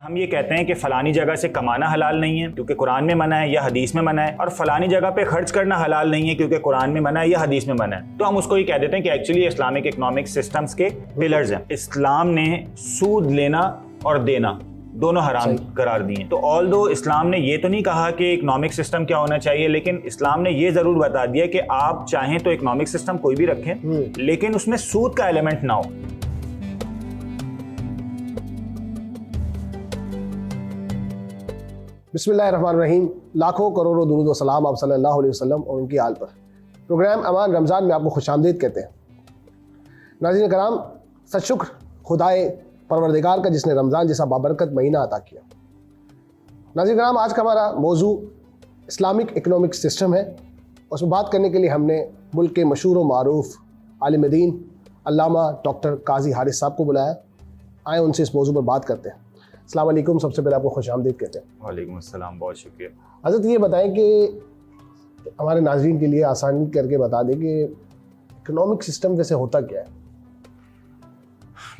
हम ये कहते हैं कि फलानी जगह से कमाना हलाल नहीं है क्योंकि कुरान में मना है या हदीस में मना है, और फलानी जगह पे खर्च करना हलाल नहीं है क्योंकि कुरान में मना है या हदीस में मना है। तो हम उसको ये कह देते हैं कि एक्चुअली इस्लामिक इकोनॉमिक सिस्टम्स के पिलर्स हैं। इस्लाम ने सूद लेना और देना दोनों हराम करार दिए। तो ऑल्दो इस्लाम ने ये तो नहीं कहा कि इकोनॉमिक सिस्टम क्या होना चाहिए, लेकिन इस्लाम ने ये जरूर बता दिया कि आप चाहें तो इकोनॉमिक सिस्टम कोई भी रखें लेकिन उसमें सूद का एलिमेंट ना हो। बिस्मिल्लाहिर्रहमानिर्रहीम। लाखों करोड़ों दुरूद व सलाम आप सल्लल्लाहु अलैहि वसल्लम और उनकी आल पर। प्रोग्राम अमान रमज़ान में आपको खुशामदीद कहते हैं। नाज़रीन कराम, सच शुक्र खुदाए परवरदिगार का जिसने रमज़ान जैसा बाबरकत महीना अता किया। नाज़रीन कराम, आज का हमारा मौजू इस्लामिक इकनॉमिक सिस्टम है। उसमें बात करने के लिए हमने मुल्क के मशहूर व मारूफ आलिम दीन अल्लामा डॉक्टर काजी हारिस साहब को बुलाया। आए उनसे इस मौजू पर बात करते हैं। अस्सलाम वालेकुम, सबसे पहले आपको खुशामदीद कहते हैं। वालेकुम अस्सलाम, बहुत शुक्रिया। हज़रत ये बताएं कि हमारे नाज़रीन के लिए आसानी करके बता दें कि इकोनॉमिक सिस्टम वैसे होता क्या है।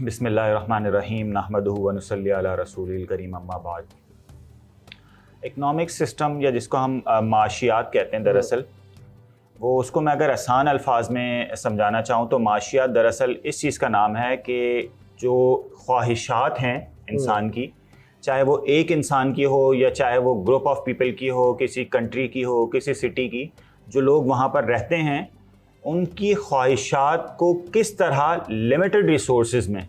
बिस्मिल्लाहिर्रहमानिर्रहीम, नहमदुहु व नुसल्ली अला रसूलिल करीम, अम्मा बाद। इकोनॉमिक सिस्टम या जिसको हम माशियात कहते हैं, दरअसल वो उसको मैं अगर आसान अल्फाज में समझाना चाहूँ तो माशियात दरअसल इस चीज़ का नाम है कि जो ख्वाहिशात हैं इंसान की, चाहे वो एक इंसान की हो या चाहे वो ग्रुप ऑफ पीपल की हो, किसी कंट्री की हो, किसी सिटी की, जो लोग वहाँ पर रहते हैं उनकी ख्वाहिशात को किस तरह लिमिटेड रिसोर्सेज में,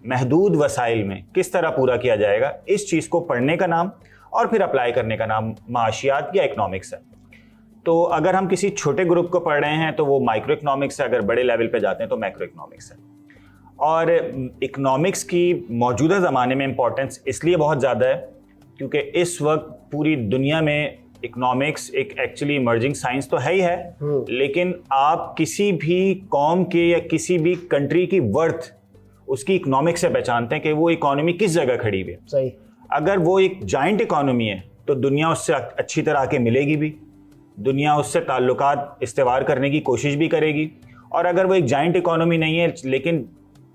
महदूद वसाइल में किस तरह पूरा किया जाएगा, इस चीज़ को पढ़ने का नाम और फिर अप्लाई करने का नाम माशियात या इकनॉमिक्स है। तो अगर हम किसी छोटे ग्रुप को पढ़ रहे हैं तो वो माइक्रो इकनॉमिक्स है, अगर बड़े लेवल पे जाते हैं तो मैक्रो इकनॉमिक्स है। और इकनॉमिक्स की मौजूदा ज़माने में इम्पोर्टेंस इसलिए बहुत ज़्यादा है क्योंकि इस वक्त पूरी दुनिया में इकनॉमिक्स एक एक्चुअली इमर्जिंग साइंस तो है ही है, लेकिन आप किसी भी कौम के या किसी भी कंट्री की वर्थ उसकी इकनॉमिक्स से पहचानते हैं कि वो इकोनॉमी किस जगह खड़ी हुई है। सही। अगर वो एक जाइंट इकोनॉमी है तो दुनिया उससे अच्छी तरह आके मिलेगी भी, दुनिया उससे ताल्लुकात इस्तेवार करने की कोशिश भी करेगी। और अगर वो एक जाइंट इकोनॉमी नहीं है लेकिन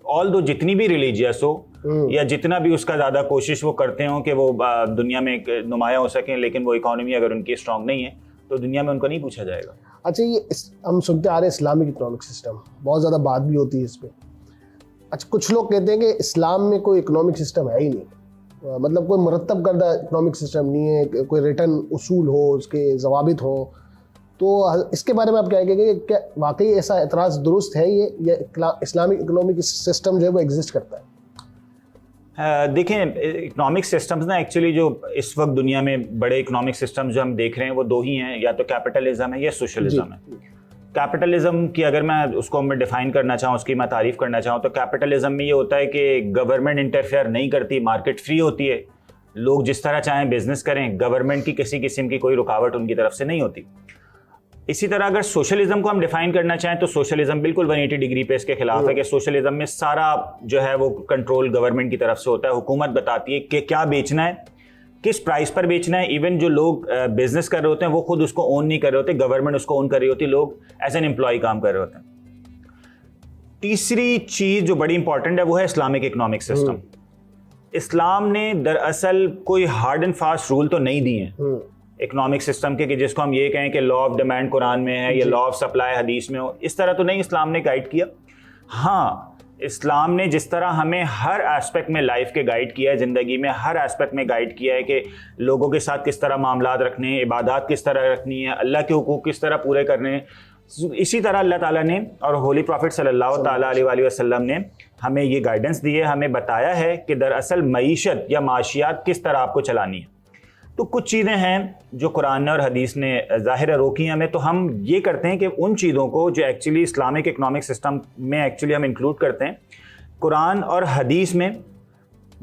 ऑल दो जितनी भी रिलीजियस हो या जितना भी उसका ज़्यादा कोशिश वो करते हो कि वो दुनिया में नुमाया हो सकें, लेकिन वो इकोनॉमी अगर उनकी स्ट्रांग नहीं है तो दुनिया में उनको नहीं पूछा जाएगा। अच्छा, ये हम सुनते आ रहे हैं इस्लामिक इकोनॉमिक सिस्टम, बहुत ज़्यादा बात भी होती है इस पर। अच्छा, कुछ लोग कहते हैं कि इस्लाम में कोई इकोनॉमिक सिस्टम है ही नहीं, मतलब कोई मुरत्तब करदा इकोनॉमिक सिस्टम नहीं है, कोई रिटर्न उसूल हो, उसके ज़वाबित हो। तो इसके बारे में आप क्या कहेंगे, क्या वाकई ऐसा एतराज़ दुरुस्त है ये या इस्लामिक इकोनॉमिक सिस्टम जो है वो एग्जिस्ट करता है? देखें, इकोनॉमिक सिस्टम्स ना एक्चुअली जो इस वक्त दुनिया में बड़े इकोनॉमिक सिस्टम्स जो हम देख रहे हैं वो दो ही हैं, या तो कैपिटलिज्म है या सोशलिज्म है। कैपिटलिज्म की अगर मैं उसको मैं डिफाइन करना चाहूँ, उसकी मैं तारीफ़ करना चाहूँ तो कैपिटलिज्म में ये होता है कि गवर्नमेंट इंटरफेयर नहीं करती, मार्केट फ्री होती है, लोग जिस तरह चाहें बिजनेस करें, गवर्नमेंट की किसी किस्म की कोई रुकावट उनकी तरफ से नहीं होती। इसी तरह अगर सोशलिज्म को हम डिफाइन करना चाहें तो सोशलिज्म बिल्कुल 180 डिग्री पे इसके खिलाफ है कि सोशलिज्म में सारा जो है वो कंट्रोल गवर्नमेंट की तरफ से होता है। हुकूमत बताती है कि क्या बेचना है, किस प्राइस पर बेचना है। इवन जो लोग बिजनेस कर रहे होते हैं वो खुद उसको ओन नहीं कर रहे होते, गवर्नमेंट उसको ओन कर रही होती, लोग एज एन एम्प्लॉय काम कर रहे होते हैं। तीसरी चीज़ जो बड़ी इंपॉर्टेंट है वो है इस्लामिक इकोनॉमिक सिस्टम। इस्लाम ने दरअसल कोई हार्ड एंड फास्ट रूल तो नहीं दिए हैं इकोनॉमिक सिस्टम के कि जिसको हम ये कहें कि लॉ ऑफ डिमांड कुरान में है या लॉ ऑफ सप्लाई हदीस में हो, इस तरह तो नहीं इस्लाम ने गाइड किया। हाँ, इस्लाम ने जिस तरह हमें हर एस्पेक्ट में लाइफ के गाइड किया है, ज़िंदगी में हर एस्पेक्ट में गाइड किया है कि लोगों के साथ किस तरह मामलात रखने हैं, इबादत किस तरह रखनी है, अल्लाह के हुकूक किस तरह पूरे करने हैं, इसी तरह अल्लाह ताला ने और होली प्रॉफिट सल्लल्लाहु ताला अलैहि वसल्लम ने हमें ये गाइडेंस दी है, हमें बताया है कि दरअसल मईशत या माशियात किस तरह आपको चलानी है। तो कुछ चीज़ें हैं जो कुरान और हदीस ने ज़ाहिर रोकी हमें, तो हम ये करते हैं कि उन चीज़ों को जो एक्चुअली इस्लामिक इकोनॉमिक सिस्टम में एक्चुअली हम इंक्लूड करते हैं, कुरान और हदीस में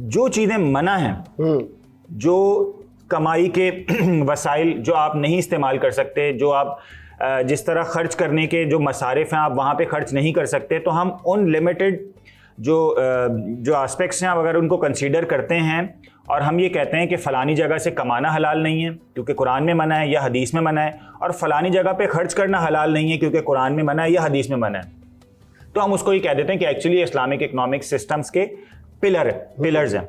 जो चीज़ें मना हैं, जो कमाई के वसाइल जो आप नहीं इस्तेमाल कर सकते, जो आप जिस तरह ख़र्च करने के जो मसारिफ हैं आप वहाँ पे ख़र्च नहीं कर सकते, तो हम उन लिमिटेड जो एस्पेक्ट्स हैं अगर उनको कंसीडर करते हैं और हम ये कहते हैं कि फ़लानी जगह से कमाना हलाल नहीं है क्योंकि कुरान में मना है या हदीस में मना है, और फ़लानी जगह पे खर्च करना हलाल नहीं है क्योंकि कुरान में मना है या हदीस में मना है, तो हम उसको ये कह देते हैं कि एक्चुअली इस्लामिक इकोनॉमिक सिस्टम्स के पिलर्स हैं।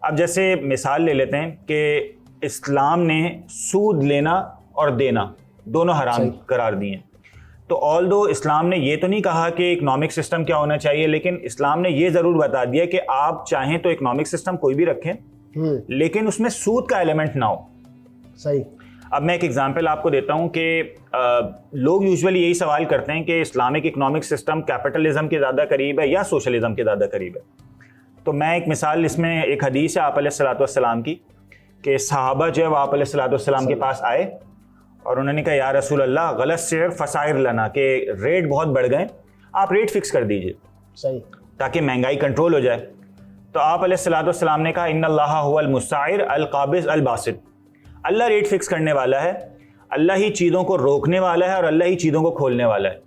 अब जैसे मिसाल ले लेते हैं कि इस्लाम ने सूद लेना और देना दोनों हराम करार दिए। तो ऑल्दो इस्लाम ने ये तो नहीं कहा कि इकोनॉमिक सिस्टम क्या होना चाहिए, लेकिन इस्लाम ने ये ज़रूर बता दिया कि आप चाहें तो इकोनॉमिक सिस्टम कोई भी रखें, लेकिन उसमें सूद का एलिमेंट ना हो। सही। अब मैं एक एग्जांपल आपको देता हूं कि लोग यूजुअली यही सवाल करते हैं कि इस्लामिक इकोनॉमिक सिस्टम कैपिटलिज्म के ज़्यादा करीब है या सोशलिज्म के ज़्यादा करीब है। तो मैं एक मिसाल, इसमें एक हदीस है आप अलैहिस्सलातु वस्सलाम की कि सहाबा जो है आप अलैहिस्सलातु वस्सलाम के पास आए और उन्होंने कहा या रसूल अल्लाह गलत शेर फसायर लना, के रेट बहुत बढ़ गए, आप रेट फिक्स कर दीजिए सही ताकि महंगाई कंट्रोल हो जाए। तो आप अलैहिस्सलातु वस्सलाम ने कहा इन्नल्लाह हुवल मुस्साइर अल काबिज़ अल बासित, अल्लाह रेट फिक्स करने वाला है, अल्लाह ही चीज़ों को रोकने वाला है और अल्लाह ही चीज़ों को खोलने वाला है।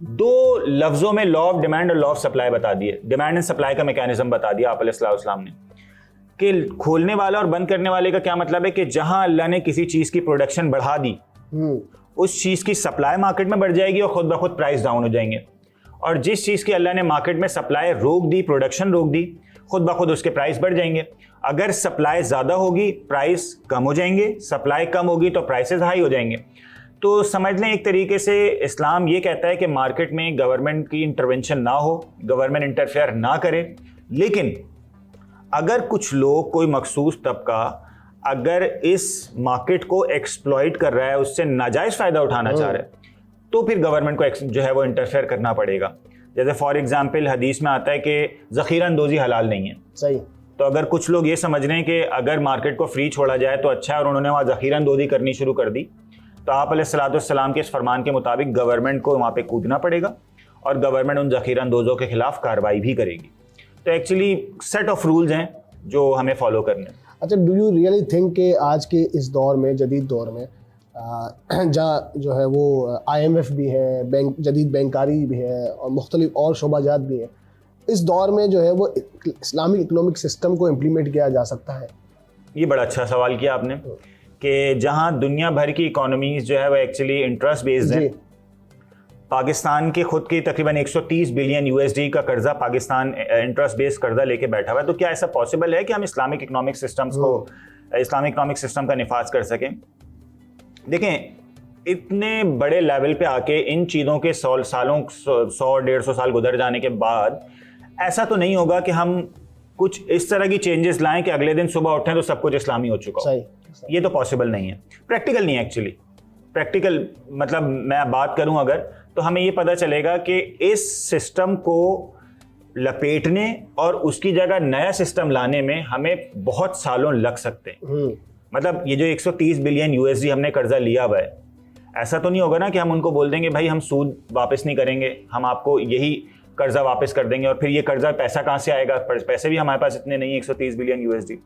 दो लफ्ज़ों में लॉ ऑफ डिमांड और लॉ ऑफ सप्लाई बता दिए, डिमांड एंड सप्लाई का मैकेनिज्म बता दिया आप अलैहिस्सलाम ने कि खोलने वाला और बंद करने वाले का क्या मतलब है कि जहां अल्लाह ने किसी चीज़ की प्रोडक्शन बढ़ा दी उस चीज़ की सप्लाई मार्केट में बढ़ जाएगी और खुद ब खुद प्राइस डाउन हो जाएंगे, और जिस चीज़ की अल्लाह ने मार्केट में सप्लाई रोक दी, प्रोडक्शन रोक दी, खुद ब खुद उसके प्राइस बढ़ जाएंगे। अगर सप्लाई ज़्यादा होगी प्राइस कम हो जाएंगे, सप्लाई कम होगी तो प्राइसेस हाई हो जाएंगे। तो समझ लें एक तरीके से इस्लाम ये कहता है कि मार्केट में गवर्नमेंट की इंटरवेंशन ना हो, गवर्नमेंट इंटरफेयर ना करे, लेकिन अगर कुछ लोग, कोई मखसूस तबका अगर इस मार्केट को एक्सप्लॉइट कर रहा है, उससे नाजायज़ फ़ायदा उठाना चाह रहा है, तो फिर गवर्नमेंट को जो है वो इंटरफेयर करना पड़ेगा। जैसे फॉर एग्जांपल हदीस में आता है कि ज़ख़ीरा अंदोज़ी हलाल नहीं है। सही। तो अगर कुछ लोग ये समझ रहे हैं कि अगर मार्केट को फ्री छोड़ा जाए तो अच्छा है और उन्होंने वहाँ ज़ख़ीरा अंदोज़ी करनी शुरू कर दी, तो आप अलैहिस्सलातु वस्सलाम के इस फरमान के मुताबिक गवर्नमेंट को वहाँ पे कूदना पड़ेगा और गवर्नमेंट उन ज़ख़ीरा अंदोज़ों के खिलाफ कार्रवाई भी करेगी। तो एक्चुअली सेट ऑफ रूल्स हैं जो हमें फॉलो करने। अच्छा, डू यू रियली थिंक कि आज के इस दौर में, जदीद दौर में, जहाँ जो है वो IMF भी है, बैंक जदीद बैंकारी भी है और मुख्तलिफ और शोबाजात भी हैं, इस दौर में जो है वो इस्लामिक इकोनॉमिक सिस्टम को इम्प्लीमेंट किया जा सकता है? ये बड़ा अच्छा सवाल किया आपने कि जहाँ दुनिया भर की इकोनॉमीज जो है वो एक्चुअली इंटरेस्ट बेस्ड है। पाकिस्तान के खुद की तकरीबन 130 बिलियन USD का कर्जा पाकिस्तान इंटरेस्ट बेस्ड कर्जा लेके बैठा हुआ है। तो क्या ऐसा पॉसिबल है कि हम इस्लामिक इकोनॉमिक सिस्टम्स को, इस्लामिक इकोनॉमिक सिस्टम का निफाज कर सकें? देखें, इतने बड़े लेवल पे आके इन चीज़ों के 100 साल गुजर जाने के बाद ऐसा तो नहीं होगा कि हम कुछ इस तरह की चेंजेस लाएं कि अगले दिन सुबह उठें तो सब कुछ इस्लामी हो चुका हो। सही। ये तो पॉसिबल नहीं है, प्रैक्टिकल नहीं है एक्चुअली। प्रैक्टिकल मतलब मैं बात करूं अगर, तो हमें ये पता चलेगा कि इस सिस्टम को लपेटने और उसकी जगह नया सिस्टम लाने में हमें बहुत सालों लग सकते हैं। मतलब ये जो 130 बिलियन USD हमने कर्जा लिया हुआ है, ऐसा तो नहीं होगा ना कि हम उनको बोल देंगे भाई हम सूद वापस नहीं करेंगे, हम आपको यही कर्जा वापस कर देंगे, और फिर ये कर्जा पैसा कहाँ से आएगा? पैसे भी हमारे पास इतने नहीं है 130 बिलियन USD।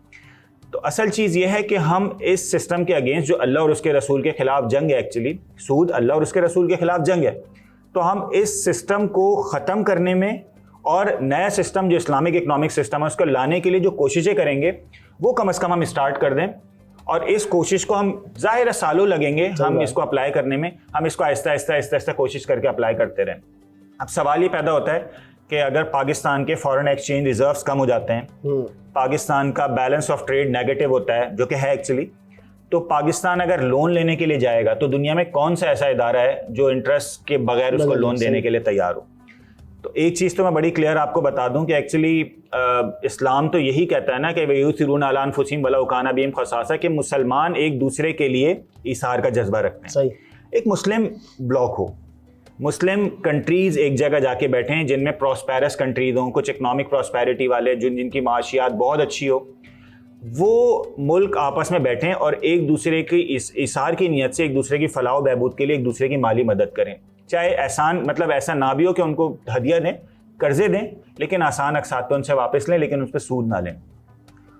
तो असल चीज़ ये है कि हम इस सिस्टम के अगेंस्ट, जो अल्लाह और उसके रसूल के खिलाफ जंग है, एक्चुअली सूद अल्लाह और उसके रसूल के खिलाफ जंग है, तो हम इस सिस्टम को ख़त्म करने में और नया सिस्टम जो इस्लामिक इकोनॉमिक सिस्टम है उसको लाने के लिए जो कोशिशें करेंगे वो कम से कम हम स्टार्ट कर दें, और इस कोशिश को हम ज़ाहिर सालों लगेंगे हम इसको अप्लाई करने में, हम इसको आहिस्ता आहिस्ता कोशिश करके अप्लाई करते रहें। अब सवाल ये पैदा होता है कि अगर पाकिस्तान के फॉरेन एक्सचेंज रिजर्व्स कम हो जाते हैं, पाकिस्तान का बैलेंस ऑफ ट्रेड नेगेटिव होता है, जो कि है एक्चुअली, तो पाकिस्तान अगर लोन लेने के लिए जाएगा तो दुनिया में कौन सा ऐसा इदारा है जो इंटरेस्ट के बगैर उसको लोन देने के लिए तैयार हो? तो एक चीज़ तो मैं बड़ी क्लियर आपको बता दूं कि एक्चुअली इस्लाम तो यही कहता है ना कि वयूसिरून अला अनफुसिहिम वलौ काना बिहिम खसासा, कि मुसलमान एक दूसरे के लिए ईसार का जज्बा रखते हैं। सही। एक मुस्लिम ब्लॉक हो, मुस्लिम कंट्रीज़ एक जगह जाके बैठे हैं जिनमें प्रॉस्पेरस कंट्रीज़ हों, कुछ इकनॉमिक प्रॉस्पेरिटी वाले जिनकी माशियात बहुत अच्छी हो, वो मुल्क आपस में बैठें और एक दूसरे की इसार की नीयत से एक दूसरे की फलाह बहबूद के लिए एक दूसरे की माली मदद करें। चाहे एहसान, मतलब ऐसा ना भी हो कि उनको हदिया दें, कर्जे दें, लेकिन आसान अकसात पे उनसे वापस लें, लेकिन उस पर सूद ना लें।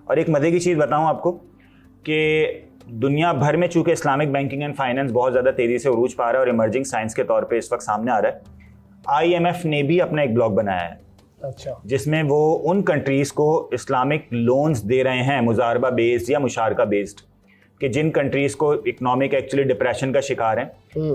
और एक मज़े की चीज़ बताऊँ आपको कि दुनिया भर में चूँकि इस्लामिक बैंकिंग एंड फाइनेंस बहुत ज़्यादा तेज़ी से उरूज पा रहा है और इमर्जिंग साइंस के तौर पे इस वक्त सामने आ रहा है, IMF ने भी अपना एक ब्लॉग बनाया है, अच्छा, जिसमें वो उन कंट्रीज़ को इस्लामिक लोन्स दे रहे हैं मुजारबा बेस्ड या मुशारका बेस्ड, कि जिन कंट्रीज़ को इकोनॉमिक एक्चुअली डिप्रेशन का शिकार हैं।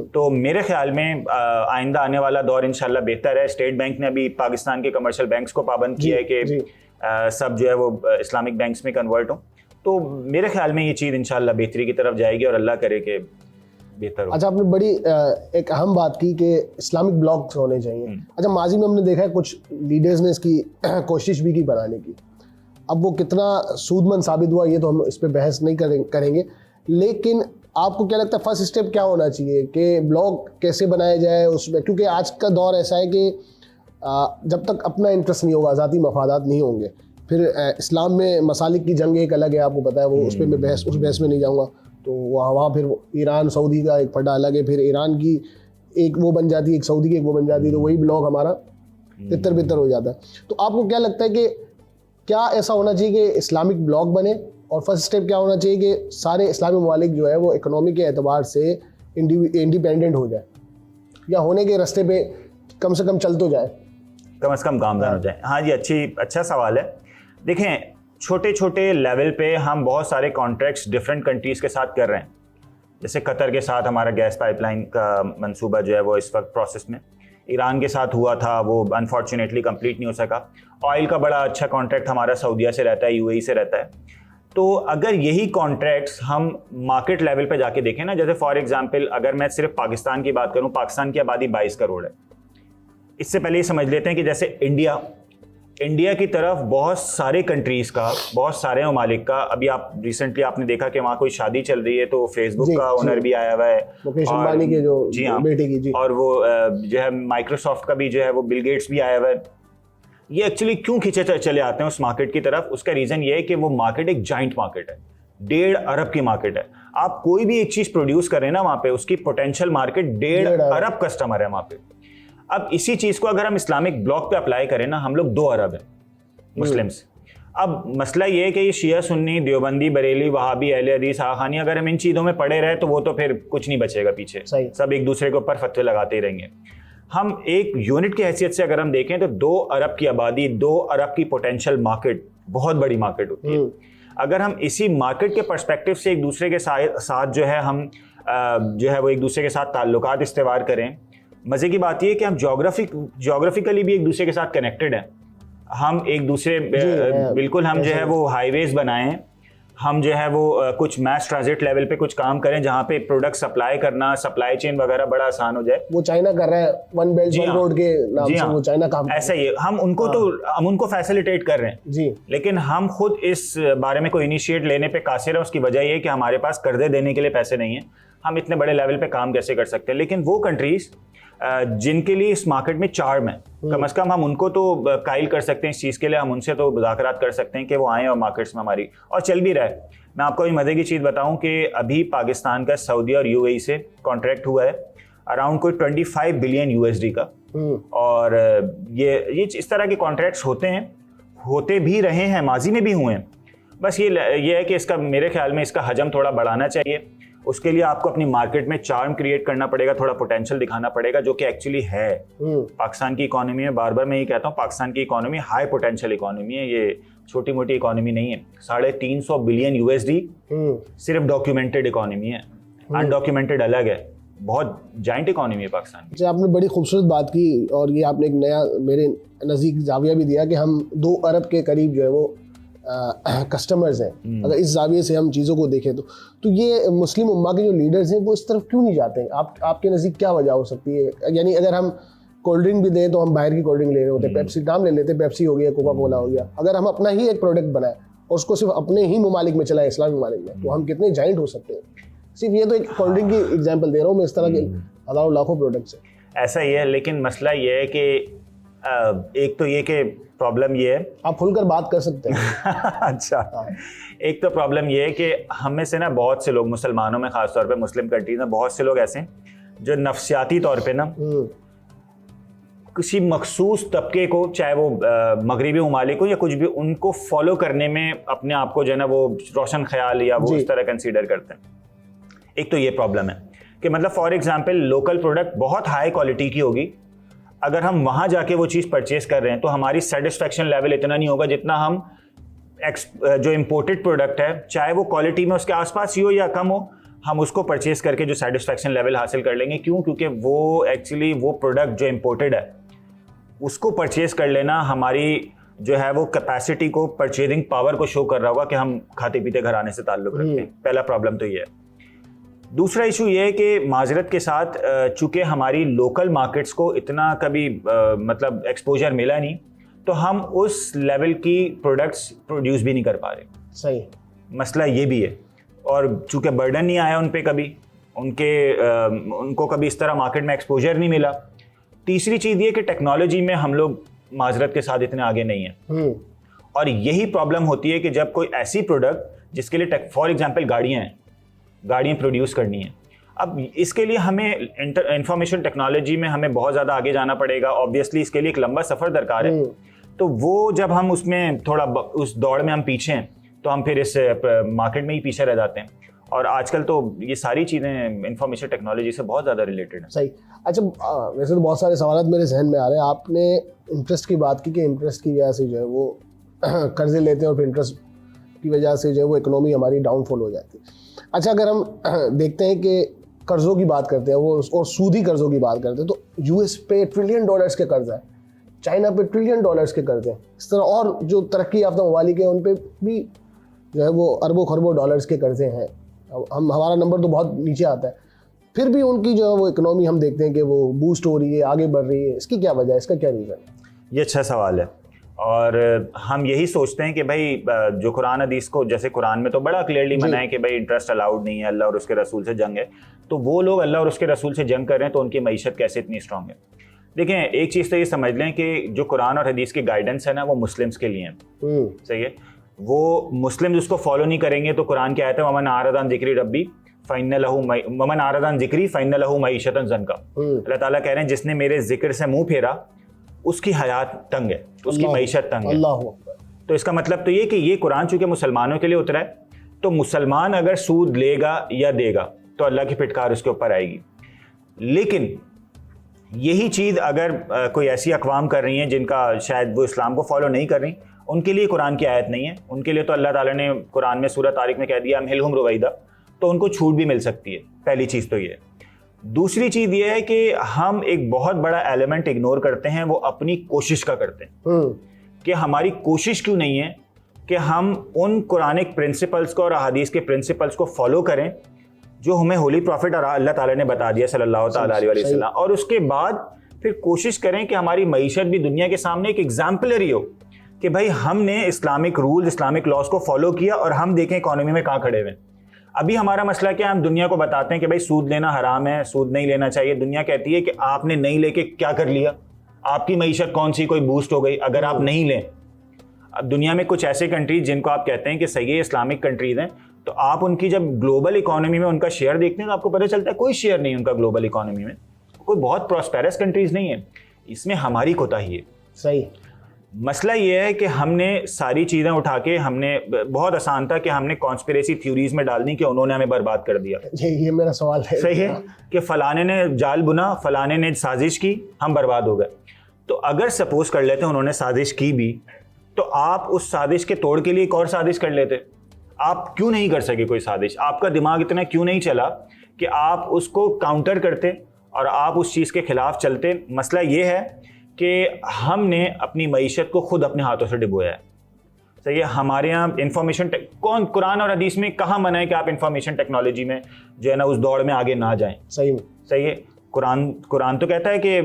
तो मेरे ख्याल में आइंदा आने वाला दौर इंशाल्लाह बेहतर है। स्टेट बैंक ने अभी पाकिस्तान के कमर्शियल बैंक्स को पाबंद किया है कि सब जो है वो इस्लामिक बैंक्स में कन्वर्ट हों। तो मेरे ख्याल में ये चीज़ इंशाल्लाह बेहतरी की तरफ जाएगी और अल्लाह करे कि बेहतर हो। अच्छा, आपने बड़ी एक अहम बात की कि इस्लामिक ब्लॉक्स होने चाहिए। अच्छा, माजी में हमने देखा है कुछ लीडर्स ने इसकी कोशिश भी की बनाने की। अब वो कितना सूदमंद साबित हुआ ये तो हम इस पर बहस नहीं करेंगे, लेकिन आपको क्या लगता है फर्स्ट स्टेप क्या होना चाहिए कि ब्लॉग कैसे बनाया जाए उसमें? क्योंकि आज का दौर ऐसा है कि जब तक अपना इंटरेस्ट नहीं होगा, ज़ाती मफादात नहीं होंगे, फिर इस्लाम में मसालिक की जंग एक अलग है, आपको पता है वो, उस पर मैं उस बहस में नहीं जाऊँगा। तो वहाँ फिर ईरान सऊदी का एक फटा अलग है, फिर ईरान की एक वो बन जाती है, एक सऊदी की एक वो बन जाती है, तो वही ब्लॉग हमारा तितर बितर हो जाता है। तो आपको क्या लगता है कि क्या ऐसा होना चाहिए कि इस्लामिक ब्लॉग बने, और फर्स्ट स्टेप क्या होना चाहिए कि सारे इस्लामी ममालिक जो है वो इकोनॉमी के एतबार से इंडिपेंडेंट हो जाए, या होने के रास्ते पे कम से कम चल तो जाए, कम से कम कामयाब हो जाए? हाँ जी, अच्छा सवाल है। देखें, छोटे छोटे लेवल पे हम बहुत सारे कॉन्ट्रैक्ट्स डिफरेंट कंट्रीज़ के साथ कर रहे हैं। जैसे कतर के साथ हमारा गैस पाइपलाइन का मंसूबा जो है वो इस वक्त प्रोसेस में, ईरान के साथ हुआ था, वो अनफॉर्चुनेटली कंप्लीट नहीं हो सका। ऑयल का बड़ा अच्छा कॉन्ट्रैक्ट हमारा सऊदीया से रहता है, यूएई से रहता है। तो अगर यही कॉन्ट्रैक्ट्स हम मार्केट लेवल पे जाके देखें ना, जैसे फॉर एग्जांपल अगर मैं सिर्फ पाकिस्तान की बात करूं, पाकिस्तान की आबादी 22 करोड़ है। इससे पहले ये समझ लेते हैं कि जैसे इंडिया की तरफ बहुत सारे कंट्रीज़ का, बहुत सारे ममालिक का, अभी आप रिसेंटली आपने देखा कि वहाँ कोई शादी चल रही है तो फेसबुक का ओनर भी आया हुआ है, मुकेश अंबानी के जो जी हाँ बेटे की, जी, और वो जो है माइक्रोसॉफ्ट का भी जो है वो बिल गेट्स भी आया हुआ है। ये एक्चुअली क्यों खींचे चले आते हैं उस मार्केट की तरफ? उसका रीज़न ये है कि वो मार्केट एक जाइंट मार्केट है, 1.5 अरब की मार्केट है। आप कोई भी एक चीज़ प्रोड्यूस करें ना वहाँ पे, उसकी पोटेंशियल मार्केट 1.5 अरब कस्टमर है वहाँ पे। अब इसी चीज़ को अगर हम इस्लामिक ब्लॉक पे अप्लाई करें ना, हम लोग 2 अरब हैं मुस्लिम्स। अब मसला ये है कि ये शिया सुन्नी, देवबंदी, बरेली, वहाबी, अहले हदीस, आखानी, अगर हम इन चीज़ों में पड़े रहे तो वो तो फिर कुछ नहीं बचेगा पीछे, सब एक दूसरे के ऊपर फतवे लगाते ही रहेंगे। हम एक यूनिट की हैसियत से अगर हम देखें तो 2 अरब की आबादी, 2 अरब की पोटेंशियल मार्केट बहुत बड़ी मार्केट होती है। अगर हम इसी मार्केट के पर्सपेक्टिव से एक दूसरे के साथ जो है हम जो है वो एक दूसरे के साथ ताल्लुकात इस्तेवार करें, मज़े की बात यह है कि हम जोग्राफिकली भी एक दूसरे के साथ कनेक्टेड हैं। हम एक दूसरे बिल्कुल हम जो है वो हाईवेज बनाएं, हम जो है वो कुछ मैस ट्रांजिट लेवल पे कुछ काम करें जहाँ पे प्रोडक्ट सप्लाई करना, सप्लाई चेन वगैरह बड़ा आसान हो जाए। वो चाइना कर रहा है, वन बेल्ट वन रोड के नाम से वो चाइना काम ऐसा ही हम उनको फैसिलिटेट कर रहे हैं जी, लेकिन हम खुद इस बारे में कोई इनिशिएट लेने पे कासिर है। उसकी वजह ये कि हमारे पास कर्जे देने के लिए पैसे नहीं है। हम इतने बड़े लेवल पे काम कैसे कर सकते हैं? लेकिन वो कंट्रीज जिनके लिए इस मार्केट में चार्म है, कम से कम हम उनको तो कायल कर सकते हैं इस चीज़ के लिए, हम उनसे तो मुज़ाकरात कर सकते हैं कि वो आएँ और मार्केट्स में हमारी, और चल भी रहा है। मैं आपको भी मज़े की चीज़ बताऊं कि अभी पाकिस्तान का सऊदी और यूएई से कॉन्ट्रैक्ट हुआ है अराउंड कोई 25 बिलियन यूएसडी का, और ये इस तरह के कॉन्ट्रैक्ट्स होते भी रहे हैं, माजी में भी हुए हैं। बस ये है कि इसका मेरे ख्याल में इसका हजम थोड़ा बढ़ाना चाहिए। उसके लिए आपको अपनी मार्केट में चार्म क्रिएट करना पड़ेगा, थोड़ा पोटेंशियल दिखाना पड़ेगा, जो कि एक्चुअली है पाकिस्तान की इकोनॉमी में। बार बार मैं ये कहता हूँ, पाकिस्तान की इकोनॉमी हाई पोटेंशियल इकोनॉमी है, ये छोटी मोटी इकोनॉमी नहीं है। 350 बिलियन यूएसडी सिर्फ डॉक्यूमेंटेड इकोनॉमी है, अनडॉक्यूमेंटेड अलग है, बहुत जाइंट इकोनॉमी है पाकिस्तान की। आपने बड़ी खूबसूरत बात की, और ये आपने एक नया मेरे नज़दीक जाविया भी दिया कि हम 2 अरब के करीब जो है वो कस्टमर्स हैं। अगर इस जाविये से हम चीज़ों को देखें तो ये मुस्लिम उम्मा के जो लीडर्स हैं वो इस तरफ क्यों नहीं जाते हैं? आपके नज़दीक क्या वजह हो सकती है? यानी अगर हम कोल्ड ड्रिंक भी दें तो हम बाहर की कोल्ड ड्रिंक ले रहे होते हैं, पेप्सी नाम ले लेते हैं, पेप्सी हो गया, कोका कोला हो गया। अगर हम अपना ही एक प्रोडक्ट बनाए और उसको सिर्फ अपने ही ममालिक में चलाएं, इस्लामी ममालिक में, तो हम कितने जाइंट हो सकते हैं? सिर्फ ये तो एक कोल्ड ड्रिंक की एग्जाम्पल दे रहा हूँ मैं, इस तरह के हज़ारों लाखों प्रोडक्ट्स हैं। ऐसा ही है, लेकिन मसला ये है कि एक तो ये कि प्रॉब्लम ये है, आप खुलकर बात कर सकते हैं अच्छा, एक तो प्रॉब्लम ये है कि हम में से ना बहुत से लोग, मुसलमानों में ख़ास तौर पे, मुस्लिम कंट्रीज में बहुत से लोग ऐसे हैं जो नफ्सियाती तौर पे ना किसी मखसूस तबके को, चाहे वो मगरिबी ममालिक हो या कुछ भी, उनको फॉलो करने में अपने आप को जो है ना वो रोशन ख्याल या वो इस तरह कंसीडर करते हैं। एक तो ये प्रॉब्लम है कि मतलब फॉर एग्जांपल लोकल प्रोडक्ट बहुत हाई क्वालिटी की होगी, अगर हम वहाँ जाके वो चीज़ परचेज कर रहे हैं तो हमारी सेटिस्फेक्शन लेवल इतना नहीं होगा जितना हम जो इम्पोर्टेड प्रोडक्ट है, चाहे वो क्वालिटी में उसके आसपास ही हो या कम हो, हम उसको परचेज करके जो सेटिस्फेक्शन लेवल हासिल कर लेंगे। क्यों? क्योंकि वो एक्चुअली वो प्रोडक्ट जो इम्पोर्टेड है उसको परचेज कर लेना हमारी जो है वो कैपेसिटी को, परचेजिंग पावर को शो कर रहा होगा कि हम खाते पीते घराने से ताल्लुक रखते हैं। पहला प्रॉब्लम तो ये है। दूसरा इशू ये है कि माजरत के साथ चूंकि हमारी लोकल मार्केट्स को इतना कभी मतलब एक्सपोजर मिला नहीं, तो हम उस लेवल की प्रोडक्ट्स प्रोड्यूस भी नहीं कर पा रहे। सही, मसला ये भी है। और चूंकि बर्डन नहीं आया उन पे कभी, उनको कभी इस तरह मार्केट में एक्सपोजर नहीं मिला। तीसरी चीज़ ये कि टेक्नोलॉजी में हम लोग माजरत के साथ इतने आगे नहीं हैं। और यही प्रॉब्लम होती है कि जब कोई ऐसी प्रोडक्ट जिसके लिए फॉर एग्जांपल गाड़ियाँ प्रोड्यूस करनी है, अब इसके लिए हमें इंफॉर्मेशन टेक्नोलॉजी में हमें बहुत ज़्यादा आगे जाना पड़ेगा। ऑब्वियसली इसके लिए एक लंबा सफ़र दरकार है। तो वो जब हम उसमें थोड़ा उस दौड़ में हम पीछे हैं, तो हम फिर इस मार्केट में ही पीछे रह जाते हैं। और आजकल तो ये सारी चीज़ें इंफॉर्मेशन टेक्नोलॉजी से बहुत ज़्यादा रिलेटेड हैं। सही। अच्छा, वैसे तो बहुत सारे सवाल मेरे जहन में आ रहे हैं। आपने इंटरेस्ट की बात की कि इंटरेस्ट की वजह से जो है वो कर्जे लेते हैं और फिर इंटरेस्ट की वजह से जो है वो इकोनॉमी हमारी डाउनफॉल हो जाती है। अच्छा, अगर हम देखते हैं कि कर्ज़ों की बात करते हैं वो और सूदी कर्ज़ों की बात करते हैं, तो यूएस पे $1 ट्रिलियन के कर्ज है, चाइना पे $1 ट्रिलियन के कर्ज हैं। इस तरह और जो तरक्की याफ्ता ममालिक हैं उन पे भी जो है वो अरबों खरबों डॉलर्स के कर्जे हैं। हमारा नंबर तो बहुत नीचे आता है, फिर भी उनकी जो है वो इकोनॉमी हम देखते हैं कि वो बूस्ट हो रही है, आगे बढ़ रही है। इसकी क्या वजह है, इसका क्या रीज़न है? ये अच्छा सवाल है। और हम यही सोचते हैं कि भाई जो कुरान हदीस को, जैसे कुरान में तो बड़ा क्लियरली मना है कि भाई इंटरेस्ट अलाउड नहीं है, अल्लाह और उसके रसूल से जंग है। तो वो लोग अल्लाह और उसके रसूल से जंग कर रहे हैं, तो उनकी मईशत कैसे इतनी स्ट्रांग है? देखें, एक चीज़ तो ये समझ लें कि जो कुरान और हदीस की गाइडेंस है ना, वो मुस्लिम्स के लिए है। सही है। वो मुस्लिम उसको फॉलो नहीं करेंगे तो कुरान की आयत है, वमन आरदान जिक्री रब्बी फ़इन्न लहू मईशतन ज़नका। अल्लाह ताला कह रहे हैं जिसने मेरे जिक्र से मुंह फेरा उसकी हयात तंग है, उसकी मईशत तंग है। तो इसका मतलब तो ये कि ये कुरान चूंकि मुसलमानों के लिए उतरा है, तो मुसलमान अगर सूद लेगा या देगा तो अल्लाह की फिटकार उसके ऊपर आएगी। लेकिन यही चीज़ अगर कोई ऐसी अक़वाम कर रही हैं जिनका शायद वो इस्लाम को फॉलो नहीं कर रही, उनके लिए कुरान की आयत नहीं है। उनके लिए तो अल्लाह ताला ने कुरान में सूरह तारिक में कह दिया अमहिलहुम रुवैदा, तो उनको छूट भी मिल सकती है। पहली चीज़ तो ये है। दूसरी चीज़ ये है कि हम एक बहुत बड़ा एलिमेंट इग्नोर करते हैं, वो अपनी कोशिश का करते हैं कि हमारी कोशिश क्यों नहीं है कि हम उन कुरानिक प्रिंसिपल्स को और अहादीस के प्रिंसिपल्स को फॉलो करें जो हमें होली प्रॉफिट और अल्लाह ताला ने बता दिया सल्लल्लाहु ताला अलैहि वसल्लम, और उसके बाद फिर कोशिश करें कि हमारी मईशत भी दुनिया के सामने एक एग्जाम्पलरी हो कि भाई हमने इस्लामिक रूल, इस्लामिक लॉज को फॉलो किया और हम देखें इकोनॉमी में कहाँ खड़े हुए। अभी हमारा मसला क्या है, हम दुनिया को बताते हैं कि भाई सूद लेना हराम है, सूद नहीं लेना चाहिए। दुनिया कहती है कि आपने नहीं लेके क्या कर लिया, आपकी मईशत कौन सी कोई बूस्ट हो गई अगर आप नहीं लें। अब दुनिया में कुछ ऐसे कंट्रीज जिनको आप कहते हैं कि सही है इस्लामिक कंट्रीज हैं, तो आप उनकी जब ग्लोबल इकोनॉमी में उनका शेयर देखते हैं तो आपको पता चलता है कोई शेयर नहीं उनका ग्लोबल इकोनॉमी में, कोई बहुत प्रॉस्पेरस कंट्रीज नहीं है। इसमें हमारी कोताही है। सही। मसला ये है कि हमने सारी चीज़ें उठा के, हमने बहुत आसान था कि हमने कॉन्स्पिरेसी थ्योरीज में डालनी कि उन्होंने हमें बर्बाद कर दिया। ये मेरा सवाल है। सही है कि फलाने ने जाल बुना, फलाने ने साजिश की, हम बर्बाद हो गए। तो अगर सपोज कर लेते उन्होंने साजिश की भी, तो आप उस साजिश के तोड़ के लिए एक और साजिश कर लेते। आप क्यों नहीं कर सके कोई साजिश? आपका दिमाग इतना क्यों नहीं चला कि आप उसको काउंटर करते और आप उस चीज़ के खिलाफ चलते? मसला ये है कि हमने अपनी मईशत को खुद अपने हाथों से डुबोया है। सही है। हमारे यहाँ इंफॉर्मेशन कौन कुरान और हदीस में कहाँ मना है कि आप इंफॉर्मेशन टेक्नोलॉजी में जो है ना उस दौड़ में आगे ना जाएं? सही में। सही है। कुरान तो कहता है कि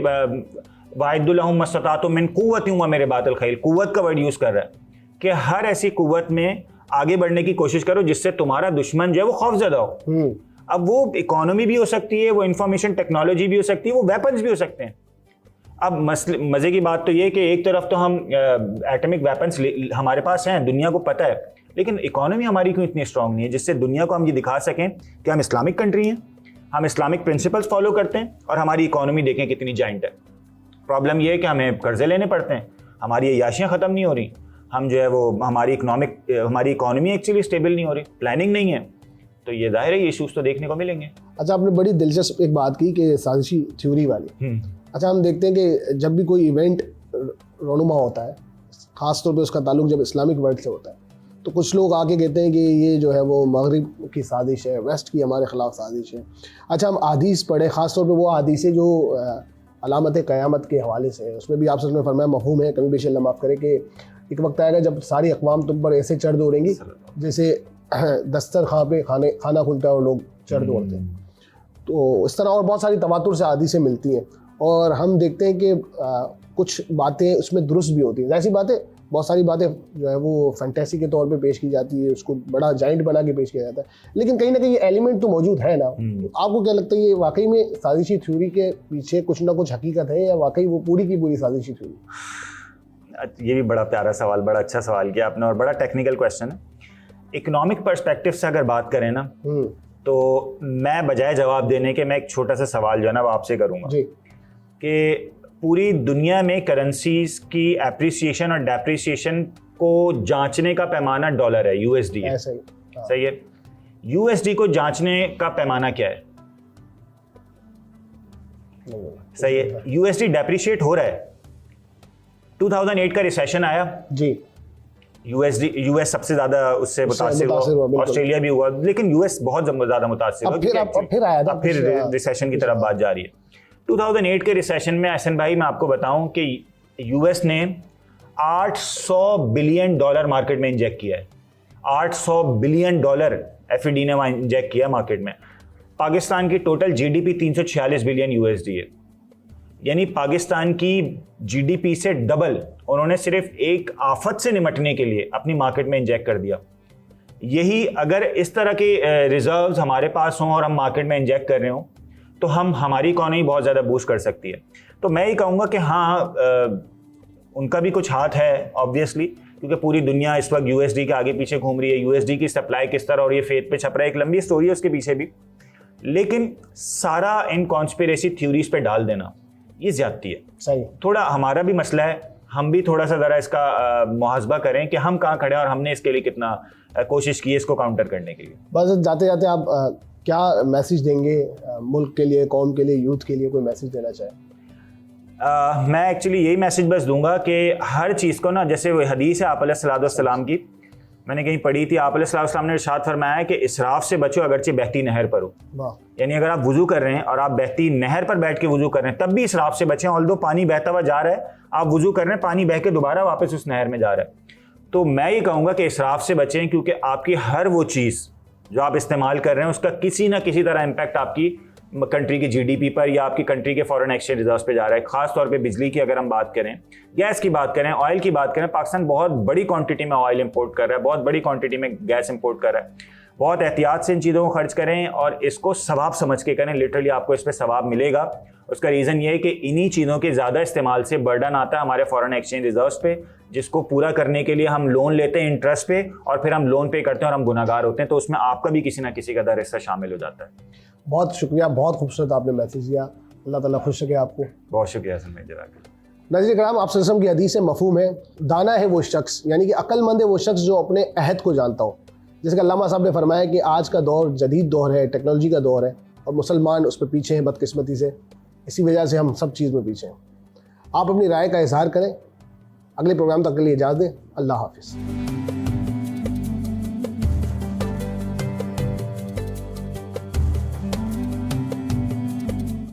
वाइदुल्लहुम मस्ततातुम मिन कुव्वतिन व मेरे बातिल खैल, कुव्वत का वर्ड यूज़ कर रहा है कि हर ऐसी कुव्वत में आगे बढ़ने की कोशिश करो जिससे तुम्हारा दुश्मन जो है वो खौफजदा हो। अब वो इकोनॉमी भी हो सकती है, वो इंफॉर्मेशन टेक्नोलॉजी भी हो सकती है, वो वेपन्स भी हो सकते हैं। अब मज़े की बात तो ये कि एक तरफ तो हम एटॉमिक वेपन्स हमारे पास हैं, दुनिया को पता है, लेकिन इकोनॉमी हमारी क्यों इतनी स्ट्रांग नहीं है जिससे दुनिया को हम ये दिखा सकें कि हम इस्लामिक कंट्री हैं, हम इस्लामिक प्रिंसिपल्स फॉलो करते हैं और हमारी इकोनॉमी देखें कितनी जाइंट है। प्रॉब्लम ये है कि हमें कर्जे लेने पड़ते हैं, हमारी अय्याशियाँ ख़त्म नहीं हो रही, हम जो है वो हमारी इकोनॉमी एक्चुअली स्टेबल नहीं हो रही, प्लानिंग नहीं है। तो ये जाहिर है ये इशूज़ तो देखने को मिलेंगे। अच्छा, आपने बड़ी दिलचस्प एक बात की कि साजिशी थ्योरी वाली। अच्छा, हम देखते हैं कि जब भी कोई इवेंट रोनुमा होता है, ख़ास तौर पे उसका ताल्लुक जब इस्लामिक वर्ल्ड से होता है, तो कुछ लोग आके कहते हैं कि ये जो है वो मगरिब की साजिश है, वेस्ट की हमारे ख़िलाफ़ साजिश है। अच्छा, हम हदीस पढ़े, ख़ास तौर पे वो हदीसें जो अलामत क़यामत के हवाले से है, उसमें भी आप सल्लल्लाहु अलैहि वसल्लम ने फरमाया मफ़हूम है, कभी बेशक अल्लाह माफ़ करे, कि एक वक्त आएगा जब सारी अक़वाम तुम पर ऐसे चढ़ दौड़ेंगी जैसे दस्तरखां पे खाना खुलता है और लोग चढ़ दौड़ते हैं। तो इस तरह और बहुत सारी तवातुर से हदीसें मिलती हैं और हम देखते हैं कि कुछ बातें उसमें दुरुस्त भी होती हैं। ऐसी बातें, बहुत सारी बातें जो है वो फैंटेसी के तौर पे पेश की जाती है, उसको बड़ा जाइंट बना के पेश किया जाता है, लेकिन कहीं ना कहीं ये एलिमेंट तो मौजूद है ना। तो आपको क्या लगता है ये वाकई में साजिशी थ्योरी के पीछे कुछ ना कुछ हकीकत है या वाकई वो पूरी की पूरी साजिशी थ्योरी? ये भी बड़ा प्यारा सवाल, बड़ा अच्छा सवाल किया आपने और बड़ा टेक्निकल क्वेश्चन है। इकोनॉमिक पर्सपेक्टिव से अगर बात करें ना तो मैं बजाय जवाब देने के मैं एक छोटा सा सवाल जो है ना वो आपसे करूँगा कि पूरी दुनिया में करेंसीज की एप्रिसिएशन और डेप्रिसिएशन को जांचने का पैमाना डॉलर है, यूएसडी है। सही है। यूएसडी को जांचने का पैमाना क्या है? सही है। यूएसडी डेप्रिशिएट हो रहा है। 2008 का रिसेशन आया जी, यूएस सबसे ज्यादा उससे मुतासिर हुआ, ऑस्ट्रेलिया भी हुआ, लेकिन यूएस बहुत ज्यादा मुतासिर हुआ, फिर रिसेशन की तरफ बात जा रही है। 2008 के रिसेशन में एहसन भाई मैं आपको बताऊं कि यूएस ने 800 बिलियन डॉलर मार्केट में इंजेक्ट किया है। 800 बिलियन डॉलर एफईडी ने वहां इंजेक्ट किया मार्केट में। पाकिस्तान की टोटल जीडीपी 346 बिलियन यूएसडी है, यानी पाकिस्तान की जीडीपी से डबल उन्होंने सिर्फ एक आफत से निपटने के लिए अपनी मार्केट में इंजेक्ट कर दिया। यही अगर इस तरह के रिजर्व्स हमारे पास हों और हम मार्केट में इंजेक्ट कर रहे हों तो हमारी इकॉनमी बहुत ज़्यादा बूस्ट कर सकती है। तो मैं ये कहूँगा कि हाँ, उनका भी कुछ हाथ है ऑब्वियसली, क्योंकि पूरी दुनिया इस वक्त यूएसडी के आगे पीछे घूम रही है। यूएसडी की सप्लाई किस तरह और ये फेथ पे छप रहा है, एक लंबी स्टोरी है उसके पीछे भी, लेकिन सारा इन कॉन्स्पिरेसी थ्योरीज पे डाल देना ये ज्यादती है। सही, थोड़ा हमारा भी मसला है, हम भी थोड़ा सा ज़रा इसका मुहासबा करें कि हम कहाँ खड़े हैं और हमने इसके लिए कितना कोशिश की है इसको काउंटर करने के लिए। बस जाते जाते आप क्या मैसेज देंगे मुल्क के लिए, कौम के लिए, यूथ के लिए, कोई मैसेज देना चाहें? मैं एक्चुअली यही मैसेज बस दूंगा कि हर चीज़ को ना, जैसे वो हदीस है आप अलैहिस्सलाम की, मैंने कहीं पढ़ी थी, आप अलैहिस्सलाम ने इरशाद फरमाया कि इसराफ से बचो अगरचे बहती नहर पर हो। यानी अगर आप वुजू कर रहे हैं और आप बहती नहर पर बैठ के वुजू कर रहे हैं तब भी इसराफ से बचें। ऑल्दो पानी बहता हुआ जा रहा है, आप वुजू कर रहे हैं, पानी बह के दोबारा वापस उस नहर में जा रहा है। तो मैं ये कहूँगा कि इसराफ से बचें, क्योंकि आपकी हर वो चीज़ जो आप इस्तेमाल कर रहे हैं उसका किसी ना किसी तरह इम्पैक्ट आपकी कंट्री की जीडीपी पर या आपकी कंट्री के फॉरेन एक्सचेंज रिजर्व्स पे जा रहा है। खास तौर पे बिजली की अगर हम बात करें, गैस की बात करें, ऑयल की बात करें, पाकिस्तान बहुत बड़ी क्वांटिटी में ऑयल इंपोर्ट कर रहा है, बहुत बड़ी क्वांटिटी में गैस इंपोर्ट कर रहा है। बहुत एहतियात से इन चीज़ों को खर्च करें और इसको सवाब समझ के करें, लिटरली आपको इस पर सवाब मिलेगा। उसका रीज़न ये है कि इन्हीं चीज़ों के ज़्यादा इस्तेमाल से बर्डन आता है हमारे फॉरेन एक्सचेंज रिजर्व्स पे, जिसको पूरा करने के लिए हम लोन लेते हैं इंटरेस्ट पे और फिर हम लोन पे करते हैं और हम गुनाहगार होते हैं। तो उसमें आपका भी किसी ना किसी का दर हिस्सा शामिल हो जाता है। बहुत शुक्रिया, बहुत खूबसूरत आपने मैसेज दिया। अल्लाह ताला खुश रखे आपको। बहुत शुक्रिया हसन भाई, जज़ाकल्लाह। नाज़रीन कराम, आप सल्लल्लाहु अलैहि वसल्लम की हदीस से मफ़हूम है, दाना है वो शख्स, यानी कि अक्लमंद है वो शख्स जो अपने अहद को जानता हो। जैसे कि अल्लामा साहब ने फरमाया कि आज का दौर जदीद दौर है, टेक्नोलॉजी का दौर है और मुसलमान उस पर पीछे हैं बदकिस्मती से। इसी वजह से हम सब चीज़ में पीछे हैं। आप अपनी राय का इजहार करें। अगले प्रोग्राम तक के लिए इजाज़त दें। अल्लाह हाफ़िज़।